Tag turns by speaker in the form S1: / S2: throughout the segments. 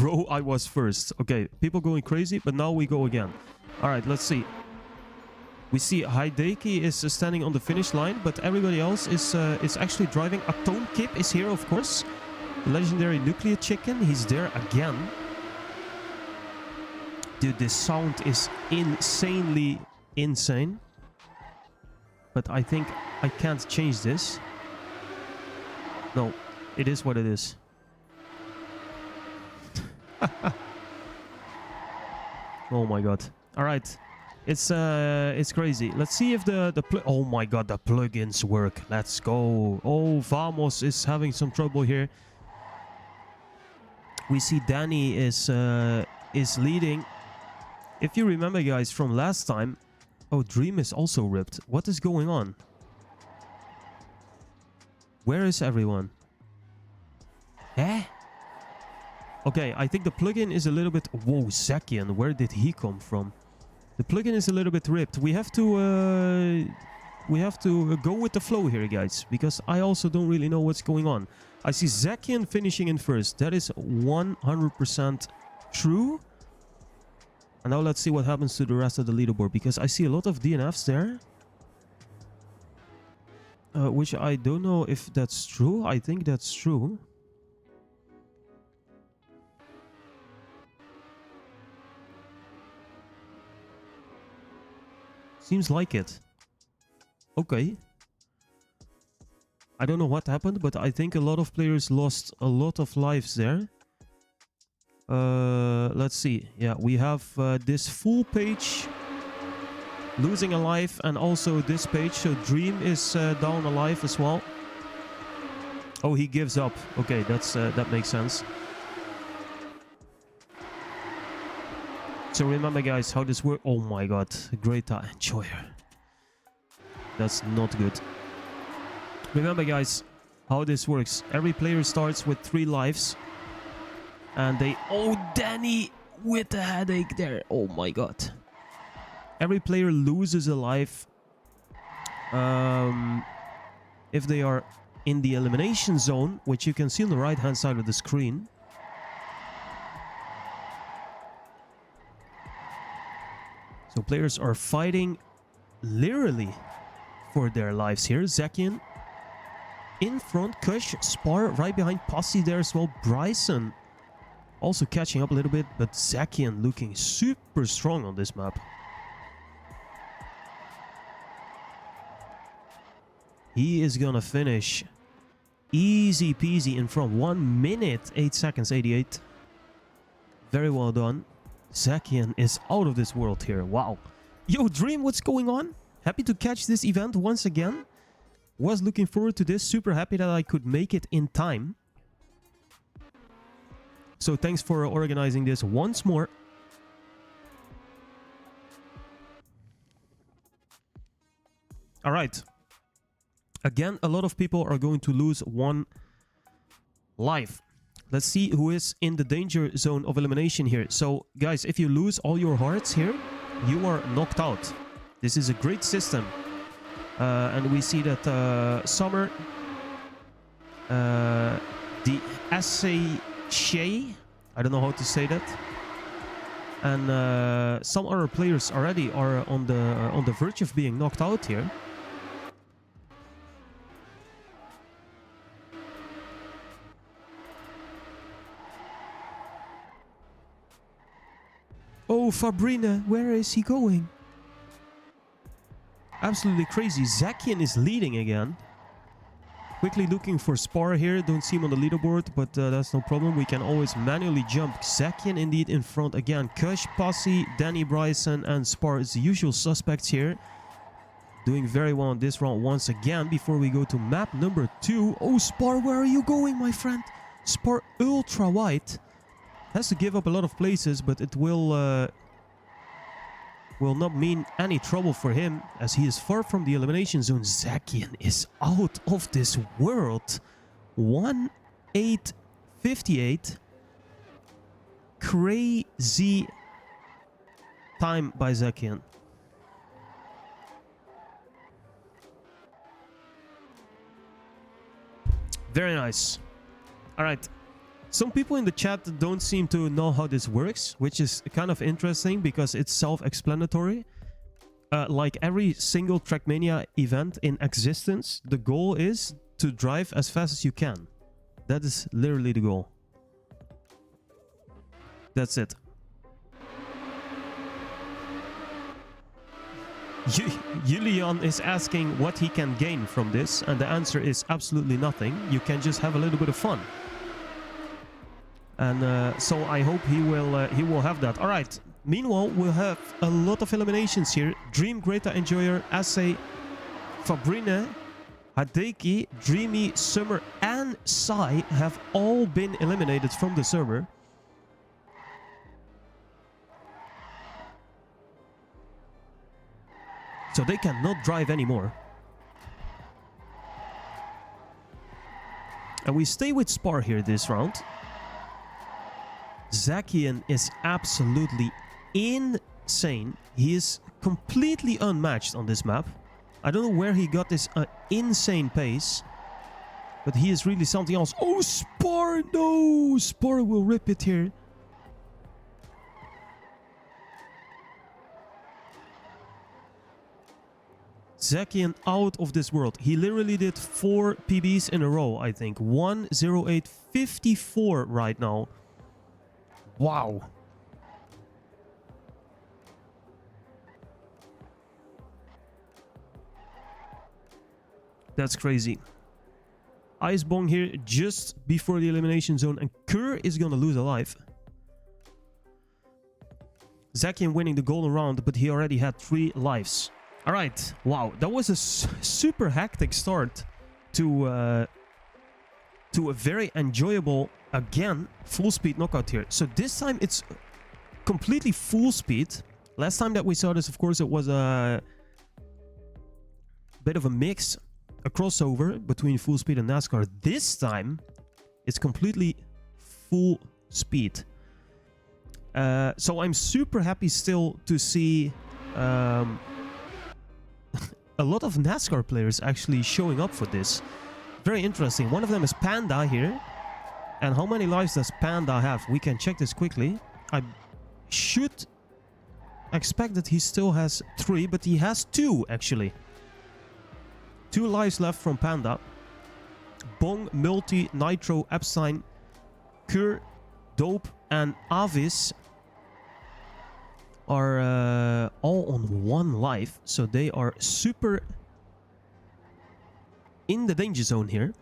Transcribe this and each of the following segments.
S1: Bro, I was first. Okay, people going crazy, but now we go again. All right, let's see. We see Hideki is standing on the finish line, but everybody else is actually driving. Atom Kip is here, of course. The legendary Nuclear Chicken, he's there again. Dude, this sound is insanely insane. But I think I can't change this. No, it is what it is. Oh my god. All right. It's crazy. Let's see if oh my god, the plugins work. Let's go. Oh, Vamos is having some trouble here. We see Danny is leading. If you remember, guys, from last time. Oh, Dream is also ripped. What is going on? Where is everyone? Eh? Okay, I think the plugin is a little bit... Whoa, Zakian, where did he come from? The plugin is a little bit ripped. We have to go with the flow here, guys, because I also don't really know what's going on. I see Zakian finishing in first. That is 100% true. And now let's see what happens to the rest of the leaderboard, because I see a lot of DNFs there. Which I don't know if that's true. I think that's true. Seems like it. Okay. I don't know what happened, but I think a lot of players lost a lot of lives there. Let's see. Yeah, we have this full page losing a life, and also this page. So Dream is down a life as well. Oh, he gives up. Okay, that makes sense. So remember, guys, how this works. Oh my god, great enjoyer. That's not good. Remember, guys, how this works. Every player starts with 3 lives. And they... Oh, Danny with the headache there. Oh my god. Every player loses a life if they are in the elimination zone, which you can see on the right hand side of the screen. So players are fighting literally for their lives here. Zakian in front, Kush, Spar right behind, Posse there as well. Bryson also catching up a little bit, but Zakian looking super strong on this map. He is gonna finish easy peasy in front. 1 minute, 8 seconds, 88. Very well done. Zakian is out of this world here. Wow. Yo, Dream, what's going on? Happy to catch this event once again. Was looking forward to this. Super happy that I could make it in time. So thanks for organizing this once more. All right. Again, a lot of people are going to lose 1 life. Let's see who is in the danger zone of elimination here. So, guys, if you lose all your hearts here, you are knocked out. This is a great system. And we see that Summer, the Shay, I don't know how to say that, and some other players already are on the verge of being knocked out here. Oh, Fabrina, where is he going? Absolutely crazy. Zakian is leading again. Quickly looking for Spar here. Don't see him on the leaderboard, but that's no problem. We can always manually jump. Zakian indeed in front again. Kush, Posse, Danny, Bryson, and Spar is the usual suspects here. Doing very well on this round once again before we go to map number 2. Oh, Spar, where are you going, my friend? Spar ultra wide. Has to give up a lot of places, but it will not mean any trouble for him, as he is far from the elimination zone. Zakian is out of this world. 1:8:58. Crazy time by Zakian. Very nice. All right. Some people in the chat don't seem to know how this works, which is kind of interesting because it's self-explanatory. Like every single Trackmania event in existence, the goal is to drive as fast as you can. That is literally the goal. That's it. Julian is asking what he can gain from this, and the answer is absolutely nothing. You can just have a little bit of fun. And so I hope he will have that. All right. Meanwhile, we'll have a lot of eliminations here. Dream, Greta, Enjoyer, Assay, Fabrine, Hideki, Dreamy, Summer, and Sai have all been eliminated from the server. So they cannot drive anymore. And we stay with Spar here this round. Zakian is absolutely insane. He is completely unmatched on this map. I don't know where he got this insane pace, but he is really something else. Oh, Spar! No! Spar will rip it here. Zakian out of this world. He literally did 4 PBs in a row, I think. 1:08:54 right now. Wow. That's crazy. Icebong here just before the elimination zone, and Kerr is gonna lose a life. Zakian winning the golden round, but he already had 3 lives. All right. Wow, that was a super hectic start to a very enjoyable, again, full speed knockout here. So this time it's completely full speed. Last time that we saw this, of course, it was a bit of a mix, a crossover between full speed and NASCAR. This time it's completely full speed. So I'm super happy still to see a lot of NASCAR players actually showing up for this. Very interesting. One of them is Panda here. And how many lives does Panda have? We can check this quickly. I should expect that he still has 3, but he has 2 actually. 2 lives left from Panda. Bong, Multi, Nitro, Epstein, Kur, Dope, and Avis are all on 1 life. So they are super in the danger zone here.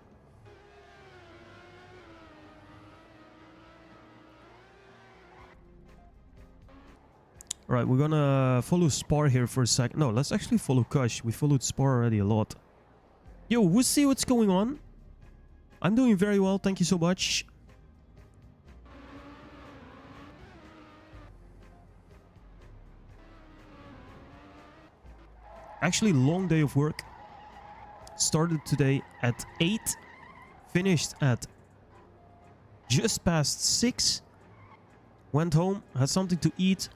S1: Alright, we're gonna follow Spar here for a sec. No, let's actually follow Kush. We followed Spar already a lot. Yo, we'll see what's going on. I'm doing very well, thank you so much. Actually, long day of work. Started today at 8. Finished at just past 6. Went home, had something to eat.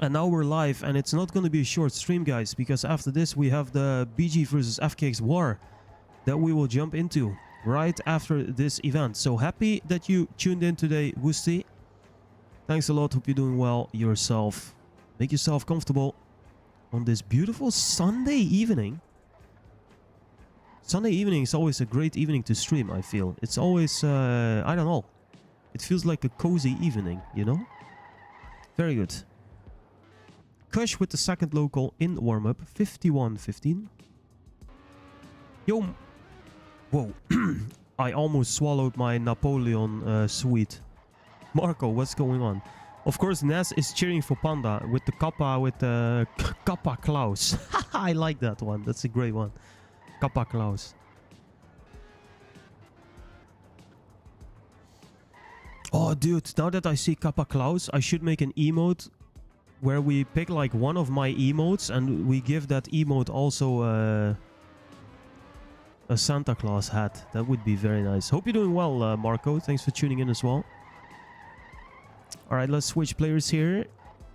S1: And now we're live, and it's not going to be a short stream, guys, because after this we have the BG versus FKX war that we will jump into right after this event. So happy that you tuned in today, Woosty. Thanks a lot, hope you're doing well yourself. Make yourself comfortable on this beautiful Sunday evening. Sunday evening is always a great evening to stream, I feel. It's always, I don't know. It feels like a cozy evening, you know? Very good. Kush with the second local in warm-up, 51-15. Yo, whoa, I almost swallowed my Napoleon sweet. Marco, what's going on? Of course, Ness is cheering for Panda with the Kappa, with the Kappa Klaus. I like that one, that's a great one. Kappa Klaus. Oh, dude, now that I see Kappa Klaus, I should make an emote where we pick like one of my emotes and we give that emote also a Santa Claus hat. That would be very nice. Hope you're doing well, Marco. Thanks for tuning in as well. Alright, let's switch players here.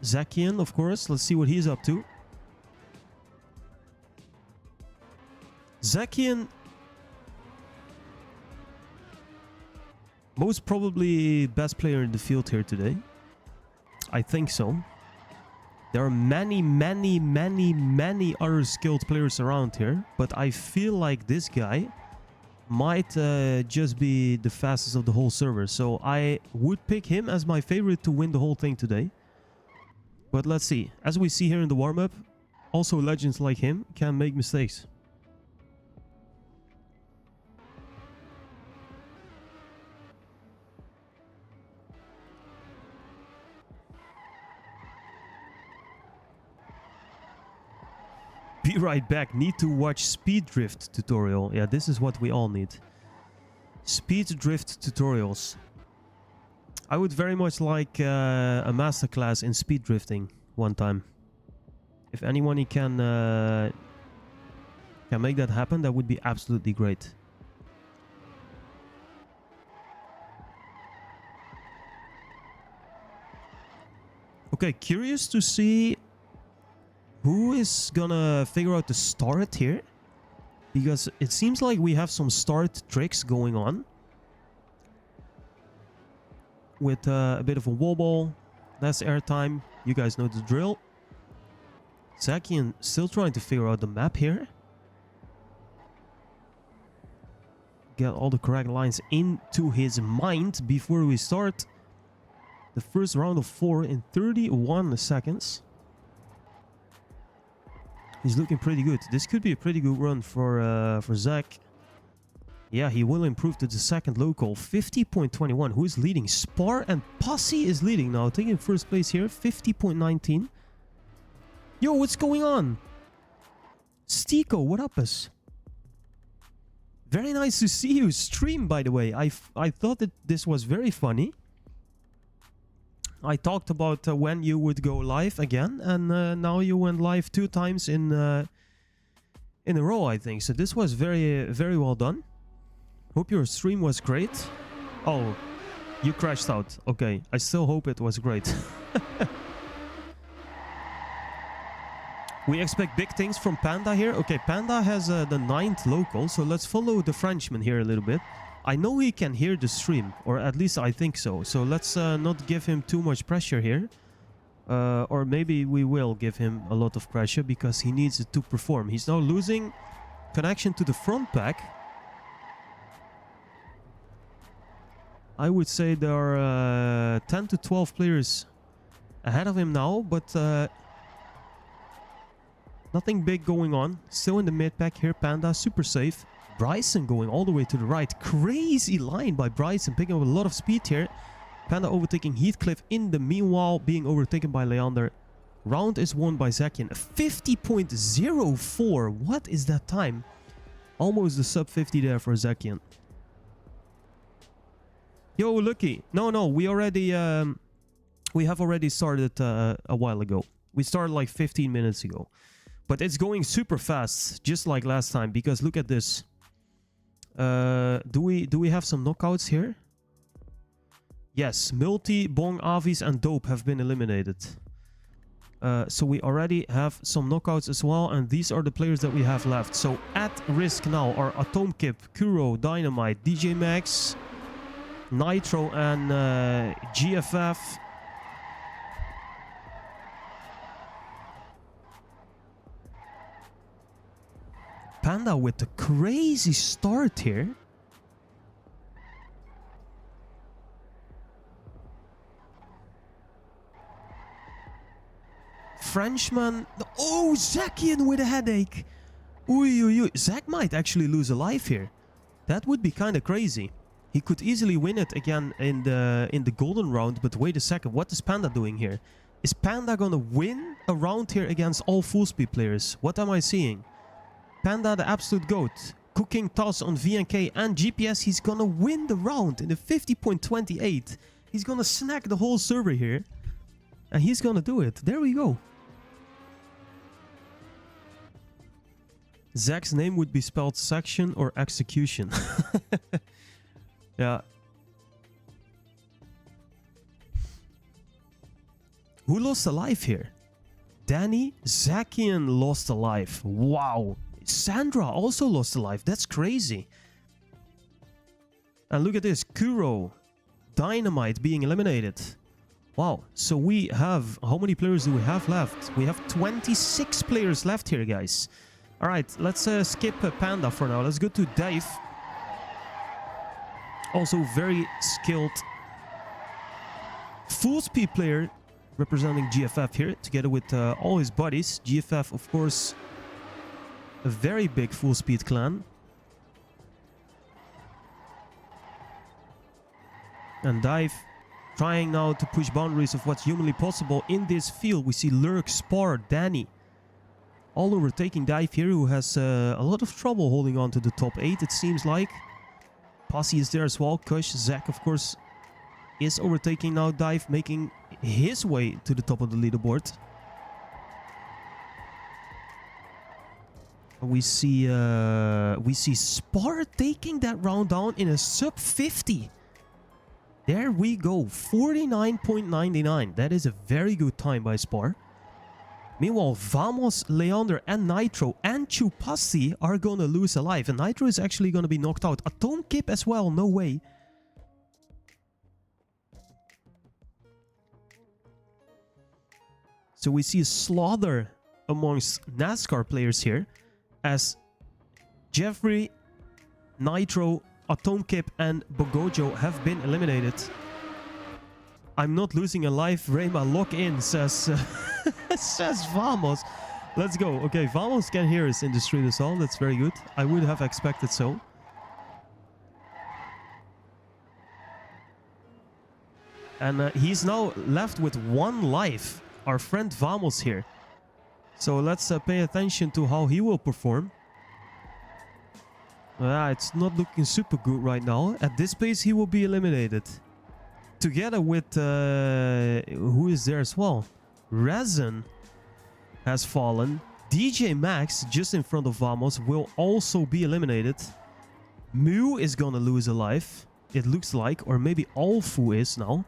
S1: Zakian, of course. Let's see what he's up to. Zakian Most probably best player in the field here today. I think so. There are many other skilled players around here. But I feel like this guy might just be the fastest of the whole server. So I would pick him as my favorite to win the whole thing today. But let's see. As we see here in the warm-up, also legends like him can make mistakes. Be right back. Need to watch speed drift tutorial. Yeah, this is what we all need. Speed drift tutorials. I would very much like a masterclass in speed drifting one time. If anyone can make that happen, that would be absolutely great. Okay, curious to see who is gonna figure out the start here? Because it seems like we have some start tricks going on. With a bit of a wobble, less airtime. You guys know the drill. Zakian still trying to figure out the map here. Get all the correct lines into his mind before we start the first round of 4 in 31 seconds. He's looking pretty good. This could be a pretty good run for Zach. Yeah, he will improve to the second local. 50.21. Who is leading? Spar and Posse is leading now. Taking first place here. 50.19. Yo, what's going on? Stiko, what up, us? Very nice to see you stream, by the way. I thought that this was very funny. I talked about when you would go live again, and now you went live 2 times in a row, I think. So this was very well done. Hope your stream was great. Oh, you crashed out. Okay, I still hope it was great. We expect big things from Panda here. Okay, Panda has the 9th local, so let's follow the Frenchman here a little bit. I know he can hear the stream, or at least I think so. So let's not give him too much pressure here. Or maybe we will give him a lot of pressure because he needs it to perform. He's now losing connection to the front pack. I would say there are 10 to 12 players ahead of him now, but nothing big going on. Still in the mid pack here, Panda, super safe. Bryson going all the way to the right. Crazy line by Bryson, picking up a lot of speed here. Panda overtaking Heathcliff in the meanwhile, being overtaken by Leander. Round is won by Zakian. 50.04. What is that time? Almost the sub 50 there for Zakian. Yo, Lucky. No, we already we have already started a while ago. We started like 15 minutes ago. But it's going super fast, just like last time, because look at this. Do we have some knockouts here? Yes, Multi, Bong, Avis and Dope have been eliminated. So we already have some knockouts as well, and these are the players that we have left. So at risk now are Atomkip, Kuro, Dynamite, DJ Max, Nitro and GFF. Panda with the crazy start here. Frenchman. Oh, Zakian with a headache. Ooh. Zach might actually lose a life here. That would be kind of crazy. He could easily win it again in the golden round. But wait a second. What is Panda doing here? Is Panda gonna win a round here against all Fullspeed players? What am I seeing? Panda, the absolute GOAT, cooking toss on VNK and GPS. He's gonna win the round in the 50.28. He's gonna snack the whole server here. And he's gonna do it. There we go. Zach's name would be spelled section or execution. Yeah. Who lost a life here? Danny? Zakian lost a life. Wow. Sandra also lost a life. That's crazy. And look at this. Kuro, Dynamite being eliminated. Wow, so we have... How many players do we have left? We have 26 players left here, guys. Alright, let's skip Panda for now. Let's go to Dave. Also very skilled Fullspeed player representing GFF here, together with all his buddies. GFF, of course, a very big Fullspeed clan. And Dive trying now to push boundaries of what's humanly possible in this field. We see Lurk, Spar, Danny all overtaking Dive here, who has a lot of trouble holding on to the top 8, it seems like. Posse is there as well. Kush, Zack, of course, is overtaking now Dive, making his way to the top of the leaderboard. We see Spar taking that round down in a sub 50. There we go, 49.99. That is a very good time by Spar. Meanwhile, Vamos, Leander, and Nitro and Chupasi are gonna lose alive. And Nitro is actually gonna be knocked out. Atom Kip as well, no way. So we see a slaughter amongst NASCAR players here, as Jeffrey, Nitro, Atom Kip, and Bogojo have been eliminated. I'm not losing a life, Rayma, lock in, says says Vamos. Let's go. Okay, Vamos can hear us in the street as well. That's very good. I would have expected so. And he's now left with 1 life. Our friend Vamos here. So let's pay attention to how he will perform. It's not looking super good right now. At this pace, he will be eliminated. Together with... who is there as well? Resin has fallen. DJ Max, just in front of Vamos, will also be eliminated. Mew is gonna lose a life, it looks like. Or maybe Alfu is now.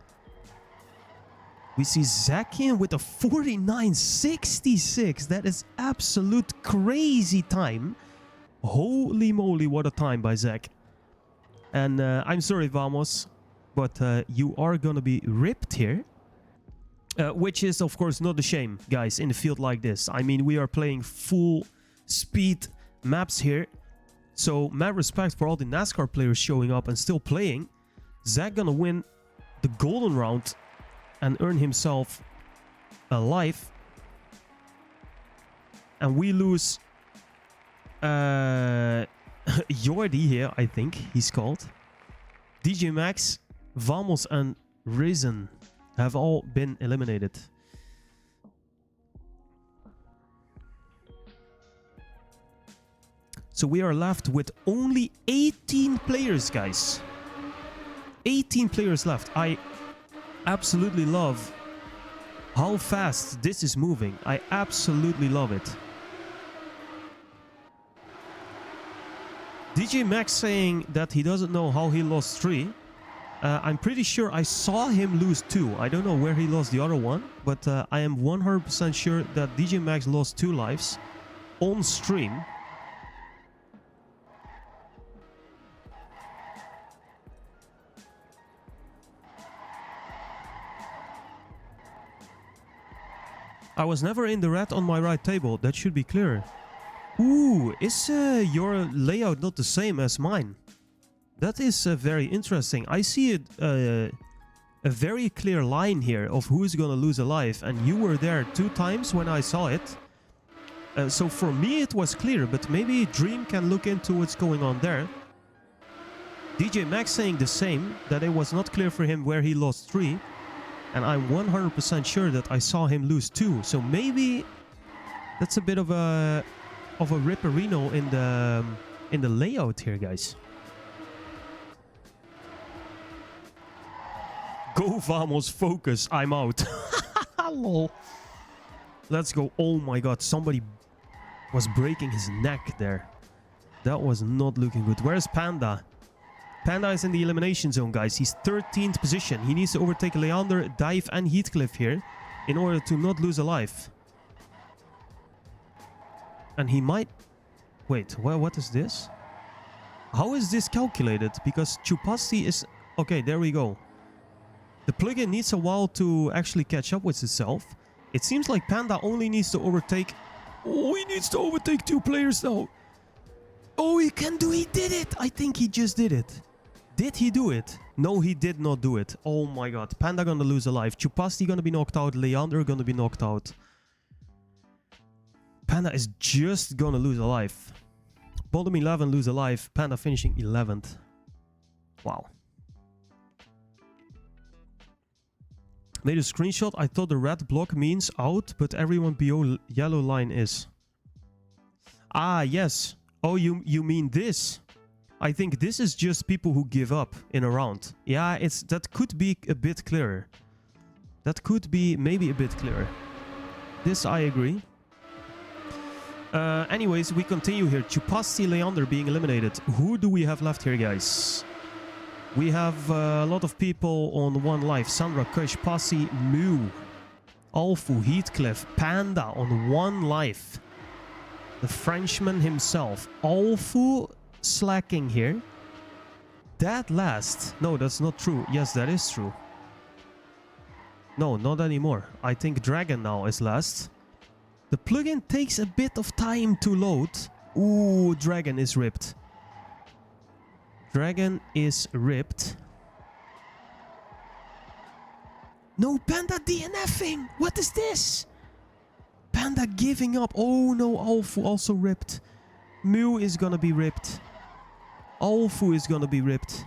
S1: We see Zakian with a 49.66. That is absolute crazy time. Holy moly, what a time by Zach. And I'm sorry, Vamos, but you are gonna be ripped here. Which is, of course, not a shame, guys, in a field like this. I mean, we are playing full speed maps here. So, mad respect for all the NASCAR players showing up and still playing. Zach gonna win the golden round and earn himself a life. And we lose Jordi here, I think he's called. DJ Max, Vamos, and Risen have all been eliminated. So we are left with only 18 players, guys. 18 players left. I absolutely love how fast this is moving. I absolutely love it. DJ Max saying that he doesn't know how he lost 3. I'm pretty sure I saw him lose 2. I don't know where he lost the other one, but I am 100% sure that DJ Max lost 2 lives on stream. I was never in the red on my right table. That should be clear. Ooh, is your layout not the same as mine? That is very interesting. I see a very clear line here of who is gonna lose a life, and you were there 2 times when I saw it. So for me it was clear, but maybe Dream can look into what's going on there. DJ Max saying the same, that it was not clear for him where he lost 3. And I'm 100% sure that I saw him lose 2. So maybe that's a bit of a ripperino in the layout here, guys. Go Vamos, focus, I'm out. Lol. Let's go. Oh my god, somebody was breaking his neck there. That was not looking good. Where's Panda? Panda is in the elimination zone, guys. He's 13th position. He needs to overtake Leander, Dive, and Heathcliff here in order to not lose a life. And he might... Wait, well, what is this? How is this calculated? Because Chupasi is... Okay, there we go. The plugin needs a while to actually catch up with itself. It seems like Panda only needs to overtake... Oh, he needs to overtake 2 players now. Oh, he can do... He did it! I think he just did it. Did he do it? No, he did not do it. Oh my god. Panda gonna lose a life. Chupasti gonna be knocked out. Leander gonna be knocked out. Panda is just gonna lose a life. Bottom 11 lose a life. Panda finishing 11th. Wow. Made a screenshot. I thought the red block means out, but everyone below yellow line is. Ah, yes. Oh, you mean this? I think this is just people who give up in a round. Yeah, that could be a bit clearer. That could be maybe a bit clearer. This I agree. Anyways, we continue here. Chupasti, Leander being eliminated. Who do we have left here, guys? We have a lot of people on 1 life. Sandra, Kush, Pasi, Mew, Alfu, Heathcliff, Panda on 1 life. The Frenchman himself. Alfu slacking here. That last. No, that's not true. Yes, that is true. No, not anymore. I think Dragon now is last. The plugin takes a bit of time to load. Ooh, Dragon is ripped. Dragon is ripped. No, Panda DNFing. What is this? Panda giving up. Oh no, Alfu also ripped. Mew is gonna be ripped. Alfu is gonna be ripped.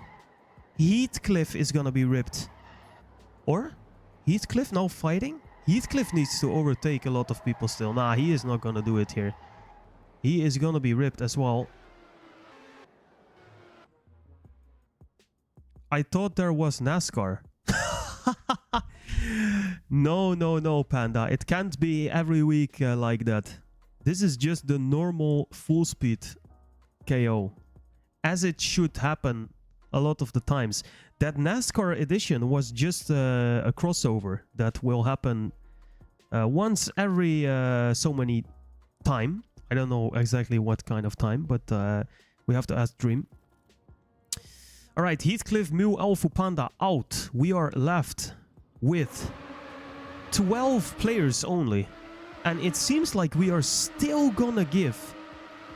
S1: Heathcliff is gonna be ripped. Or? Heathcliff now fighting? Heathcliff needs to overtake a lot of people still. Nah, he is not gonna do it here. He is gonna be ripped as well. I thought there was NASCAR. No, Panda. It can't be every week like that. This is just the normal full speed KO. As it should happen a lot of the times. That NASCAR edition was just a crossover that will happen once every so many time. I don't know exactly what kind of time, but we have to ask Dream. Alright, Heathcliff, Mew, Alfu, Panda out. We are left with 12 players only. And it seems like we are still gonna give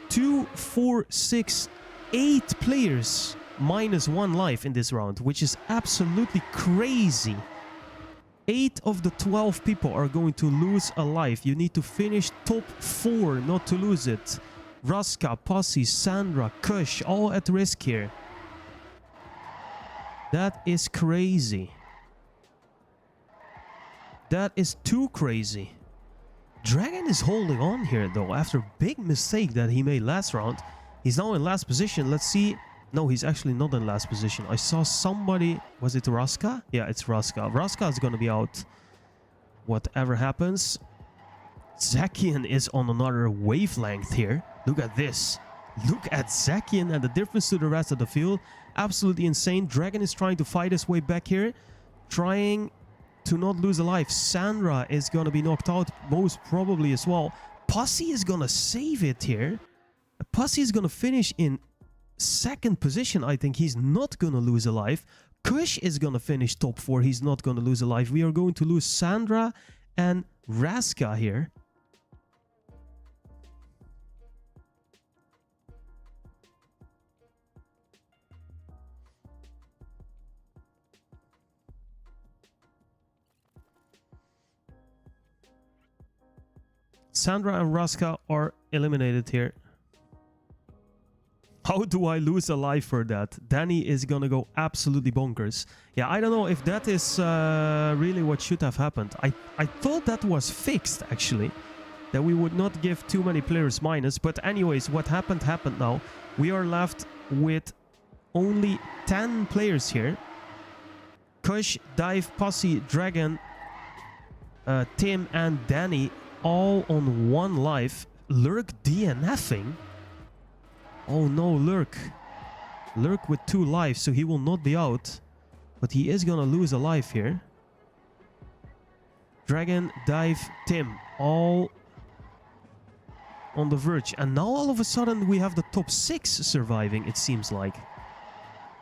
S1: 2, 4, 6, 8 players -1 life in this round, which is absolutely crazy. 8 of the 12 people are going to lose a life. You need to finish top 4 not to lose it. Raska, Posse, Sandra, Kush, all at risk here. That is crazy. That is too crazy. Dragon is holding on here though after a big mistake that he made last round. He's now in last position. Let's see. No, he's actually not in last position. I saw somebody... Was it Raska? Yeah, it's Raska. Raska is going to be out. Whatever happens. Zakian is on another wavelength here. Look at this. Look at Zakian and the difference to the rest of the field. Absolutely insane. Dragon is trying to fight his way back here. Trying to not lose a life. Sandra is going to be knocked out most probably as well. Posse is going to save it here. Posse is going to finish in 2nd position. I think he's not going to lose a life. Kush is going to finish top 4. He's not going to lose a life. We are going to lose Sandra and Raska here. Sandra and Raska are eliminated here. How do I lose a life for that? Danny is gonna go absolutely bonkers. Yeah, I don't know if that is really what should have happened. I thought that was fixed, actually. That we would not give too many players minus. But anyways, what happened now. We are left with only 10 players here. Kush, Dive, Posse, Dragon, Tim and Danny all on 1 life. Lurk DNFing. Oh no, Lurk. Lurk with 2 lives, so he will not be out. But he is gonna lose a life here. Dragon, Dive, Tim, all on the verge. And now all of a sudden we have the top 6 surviving, it seems like.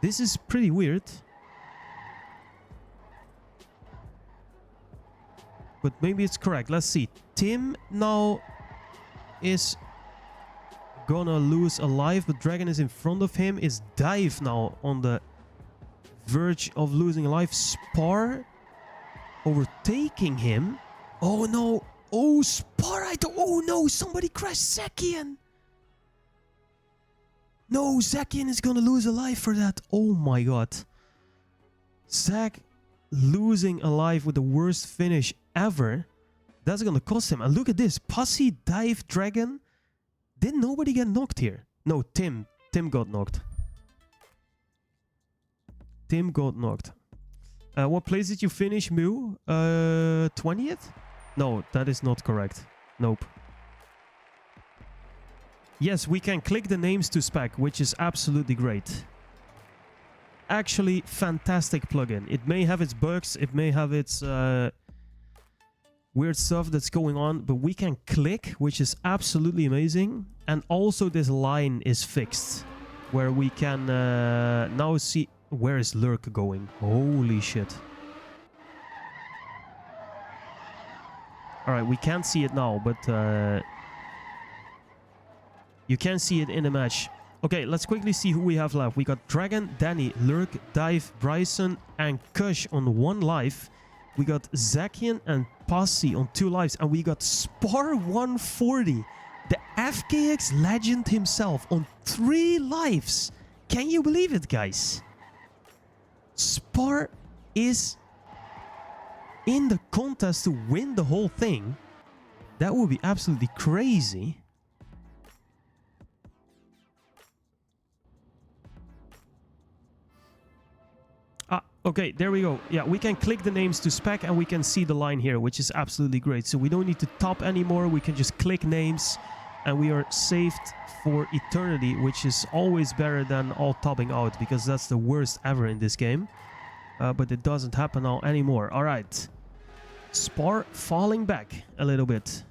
S1: This is pretty weird. but maybe it's correct. Let's see. Tim now is gonna lose a life, but Dragon is in front of him. Is Dive now on the verge of losing a life? Spar overtaking him. Oh no. Oh, Spar. Oh no, somebody crashed Zakian. No, Zakian is gonna lose a life for that. Oh my god. Zach losing a life with the worst finish ever. That's gonna cost him. And look at this. Pussy, Dive, Dragon. Did nobody get knocked here? No, Tim. Tim got knocked. Tim got knocked. What place did you finish, Mew? 20th? No, that is not correct. Nope. Yes, we can click the names to spec, which is absolutely great. Actually, fantastic plugin. It may have its bugs, it may have its weird stuff that's going on, but we can click, which is absolutely amazing. And also this line is fixed, where we can now see... Where is Lurk going? Holy shit. Alright, we can't see it now, but you can see it in the match. Okay, let's quickly see who we have left. We got Dragon, Danny, Lurk, Dive, Bryson, and Kush on 1 life. We got Zakian and Posse on 2 lives. And we got Spar 140, the FKX legend himself, on 3 lives. Can you believe it, guys? Spar is in the contest to win the whole thing. That would be absolutely crazy. Okay, there we go. Yeah, we can click the names to spec and we can see the line here, which is absolutely great. So we don't need to top anymore. We can just click names and we are saved for eternity, which is always better than all topping out, because that's the worst ever in this game. But it doesn't happen now anymore. All right. Spar falling back a little bit.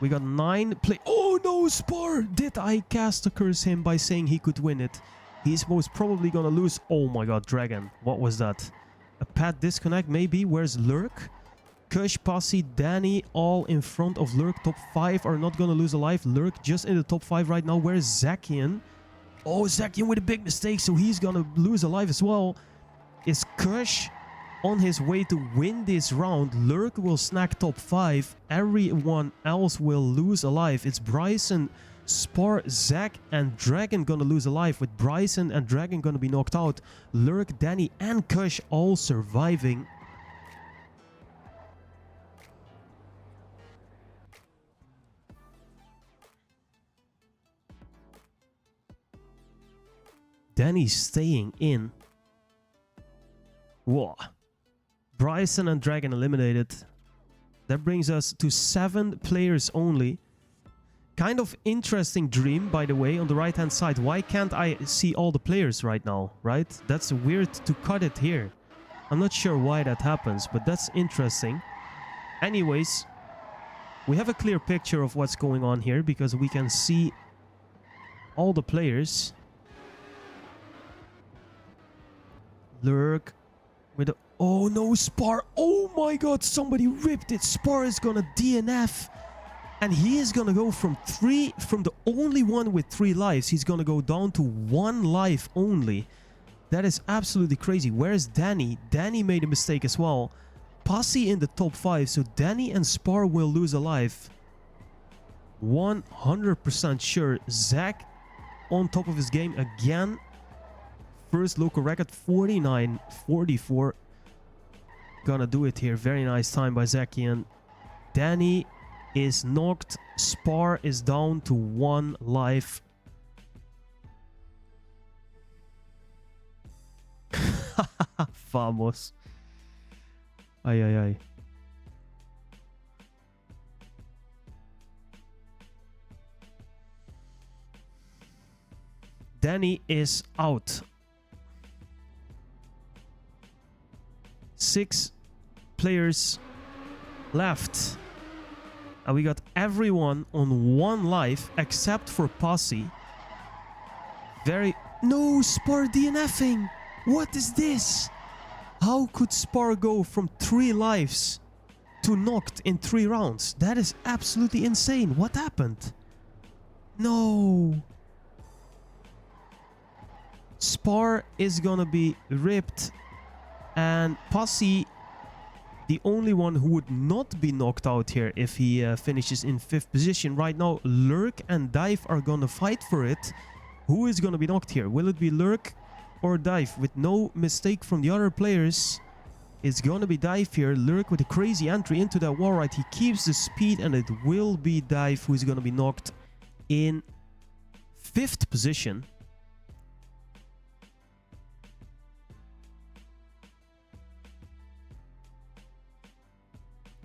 S1: We got 9 play. Oh no, Spar! Did I cast curse him by saying he could win it? He's most probably gonna lose. Oh my god, Dragon. What was that? A pad disconnect, maybe? Where's Lurk? Kush, Posse, Danny, all in front of Lurk. Top 5 are not gonna lose a life. Lurk just in the top 5 right now. Where's Zakian? Oh, Zakian with a big mistake, so he's gonna lose a life as well. Is Kush on his way to win this round? Lurk will snack top 5. Everyone else will lose a life. It's Bryson, Spar, Zach, and Dragon gonna lose a life, with Bryson and Dragon gonna be knocked out. Lurk, Danny, and Kush all surviving. Danny staying in. Whoa. Bryson and Dragon eliminated. That brings us to 7 players only. Kind of interesting dream, by the way, on the right-hand side. Why can't I see all the players right now, right? That's weird to cut it here. I'm not sure why that happens, but that's interesting. Anyways, we have a clear picture of what's going on here, because we can see all the players. Lurk with a... Oh no, Spar. Oh my god, somebody ripped it. Spar is gonna DNF. And he is gonna go from the only one with 3 lives, he's gonna go down to 1 life only. That is absolutely crazy. Where's Danny? Danny made a mistake as well. Posse in the top 5, so Danny and Spar will lose a life. 100% sure. Zach on top of his game again. First local record, 49-44. Gonna do it here. Very nice time by Zakian. Danny is knocked. Spar is down to 1 life. Vamos. Ay, ay, ay. Danny is out. 6 players left. And we got everyone on 1 life except for Posse. No, Spar DNFing! What is this? How could Spar go from 3 lives to knocked in 3 rounds. That is absolutely insane. What happened? No. Spar is gonna be ripped. And Posse, the only one who would not be knocked out here if he finishes in 5th position. Right now, Lurk and Dive are gonna fight for it. Who is gonna be knocked here? Will it be Lurk or Dive? With no mistake from the other players, it's gonna be Dive here. Lurk with a crazy entry into that wall ride. He keeps the speed, and it will be Dive who is gonna be knocked in 5th position.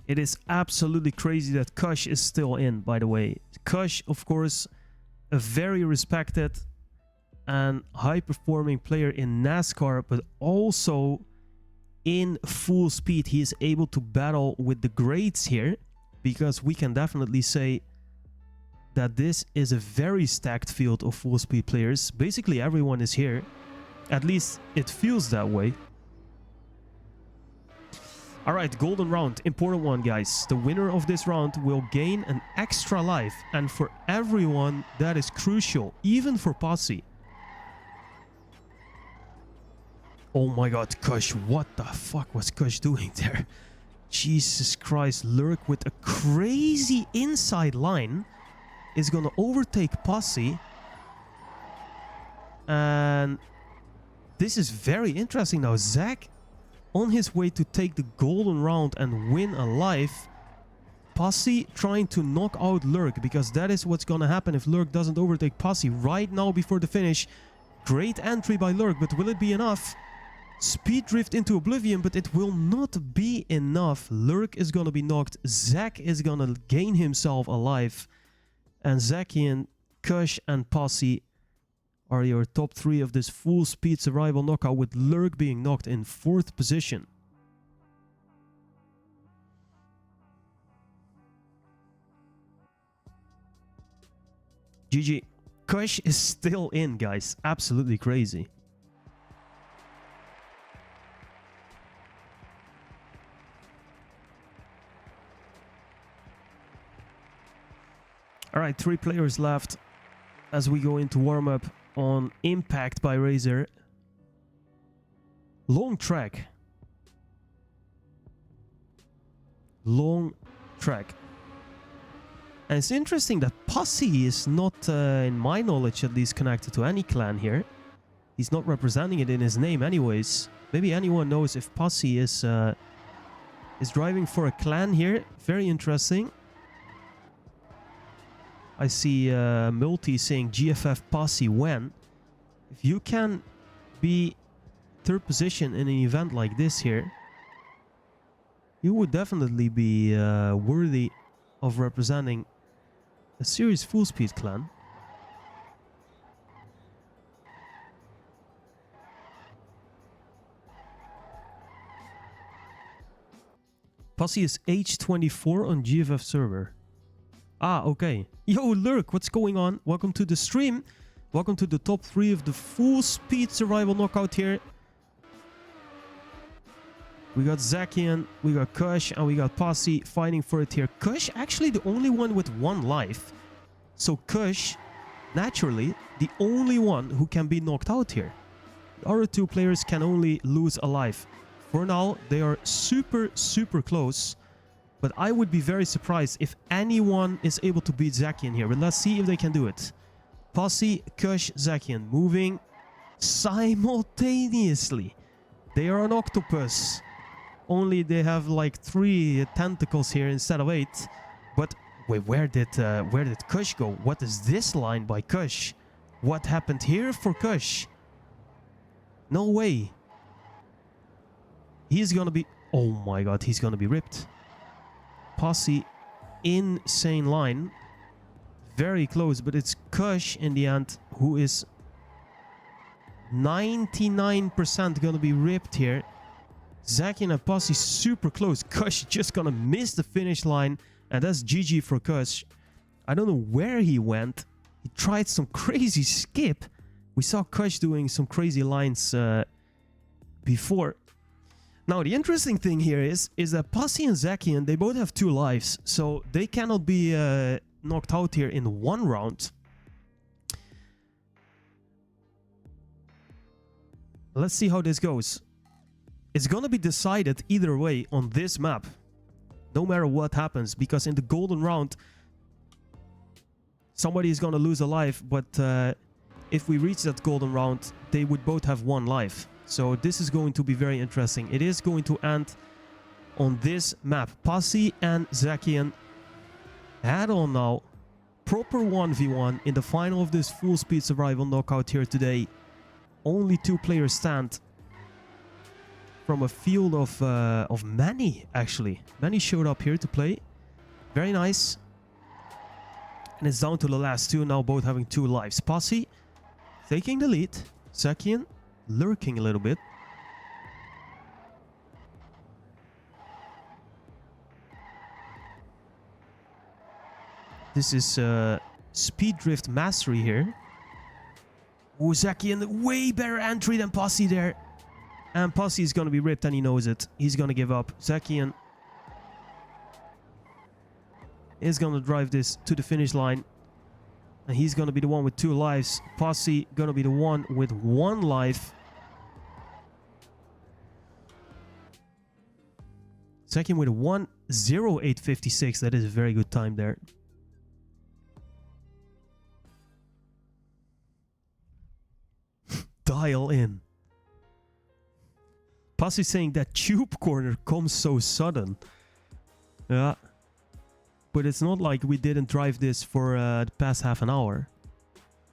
S1: It is absolutely crazy that Kush is still in, by the way. Kush, of course, a very respected and high-performing player in NASCAR, but also in Fullspeed. He is able to battle with the greats here, because we can definitely say that this is a very stacked field of Fullspeed players. Basically, everyone is here. At least it feels that way. Alright, golden round, important one, guys. The winner of this round will gain an extra life, and for everyone that is crucial, even for Posse. Oh my god, Kush, what the fuck was Kush doing there? Jesus Christ, Lurk with a crazy inside line is gonna overtake Posse. And this is very interesting now. Zach on his way to take the golden round and win a life. Posse trying to knock out Lurk, because that is what's gonna happen if Lurk doesn't overtake Posse right now before the finish. Great entry by Lurk, but will it be enough? Speed drift into oblivion, but it will not be enough. Lurk is gonna be knocked. Zach is gonna gain himself a life. And Zakian, Kush and Posse are your top 3 of this Fullspeed survival knockout, with Lurk being knocked in 4th position. GG. Kush is still in, guys. Absolutely crazy. Alright, 3 players left as we go into warm-up on Impact by Razor. Long track. Long track. And it's interesting that Posse is not, in my knowledge at least, connected to any clan here. He's not representing it in his name anyways. Maybe anyone knows if Posse is driving for a clan here. Very interesting. I see Multi saying GFF Posse when. If you can be 3rd position in an event like this here, you would definitely be worthy of representing a serious Fullspeed clan. Posse is age 24 on GFF server. Ah, okay. Yo, Lurk, what's going on? Welcome to the stream. Welcome to the top 3 of the Fullspeed survival knockout here. We got Zakian, we got Kush, and we got Posse fighting for it here. Kush actually the only one with 1 life. So Kush, naturally, the only one who can be knocked out here. The other 2 players can only lose a life. For now, they are super, super close. But I would be very surprised if anyone is able to beat Zakian here. But let's see if they can do it. Posse, Kush, Zakian moving simultaneously. They are an octopus. Only they have like 3 tentacles here instead of 8. But wait, where did Kush go? What is this line by Kush? What happened here for Kush? No way. He's gonna be... Oh my god, he's gonna be ripped. Posse, insane line. Very close, but it's Kush in the end who is 99% gonna be ripped here. Zakian and Posse super close. Kush just gonna miss the finish line, and that's GG for Kush. I don't know where he went. He tried some crazy skip. We saw Kush doing some crazy lines before. Now, the interesting thing here is that Posse and Zakian, they both have 2 lives. So they cannot be knocked out here in 1 round. Let's see how this goes. It's gonna be decided either way on this map. No matter what happens. Because in the golden round, somebody is gonna lose a life. But if we reach that golden round, they would both have 1 life. So this is going to be very interesting. It is going to end on this map. Posse and Zakian head on now. Proper 1v1 in the final of this full speed survival knockout here today. Only 2 players stand from a field of many, actually. Many showed up here to play. Very nice. And it's down to the last 2 now, both having 2 lives. Posse taking the lead. Zakian lurking a little bit. This is Speed Drift Mastery here. Ooh, Zakian, way better entry than Posse there. And Posse is going to be ripped and he knows it. He's going to give up. Zakian is going to drive this to the finish line. And he's going to be the one with 2 lives. Posse going to be the one with 1 life. Zakian with a 1:08.56. That is a very good time there. Dial in. Posse saying that tube corner comes so sudden. Yeah. But it's not like we didn't drive this for the past half an hour.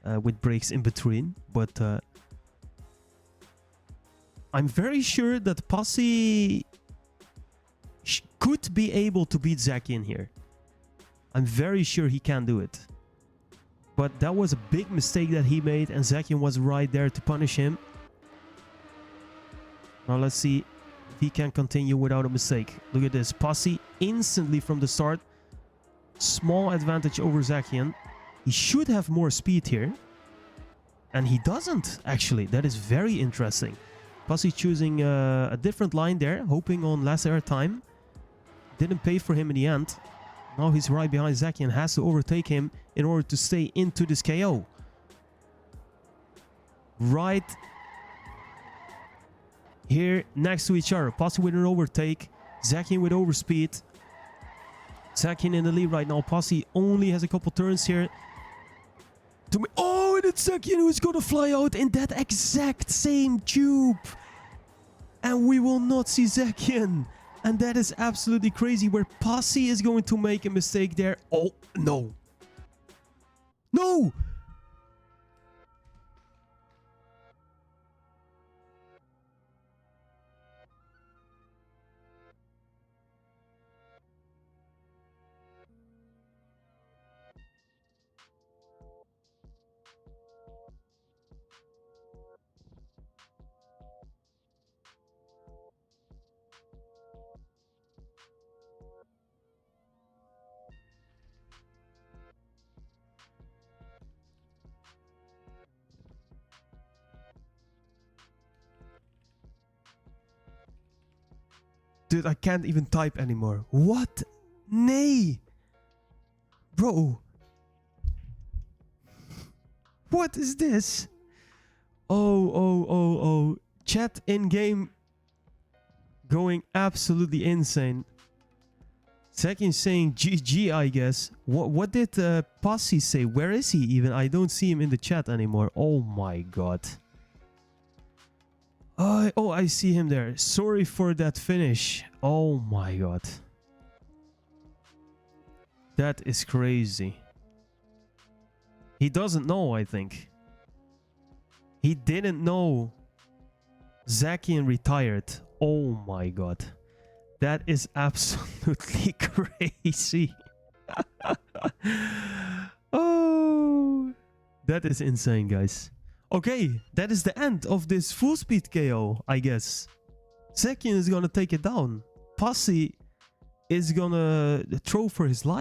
S1: With breaks in between. But I'm very sure that Posse could be able to beat Zakian here. I'm very sure he can do it. But that was a big mistake that he made, and Zakian was right there to punish him. Now let's see if he can continue without a mistake. Look at this. Posse instantly from the start. Small advantage over Zakian. He should have more speed here. And he doesn't, actually. That is very interesting. Posse choosing a different line there, hoping on less air time. Didn't pay for him in the end. Now he's right behind Zakian, has to overtake him in order to stay into this KO. Right here next to each other. Posse with an overtake. Zakian with overspeed. Zakian in the lead right now. Posse only has a couple turns here. Oh, and it's Zakian who's going to fly out in that exact same tube. And we will not see Zakian. And that is absolutely crazy, where Posse is going to make a mistake there. Oh, no. No! Dude, I can't even type anymore. What? Nay. Bro. What is this? Oh. Chat in-game going absolutely insane. Zakian saying GG, I guess. What did Posse say? Where is he even? I don't see him in the chat anymore. Oh my god. Oh, I see him there. Sorry for that finish. Oh my god. That is crazy. He doesn't know, I think. He didn't know Zakian retired. Oh my god. That is absolutely crazy. Oh, that is insane, guys. Okay, that is the end of this full speed KO, I guess. Zakian is gonna take it down. Posse is gonna throw for his life.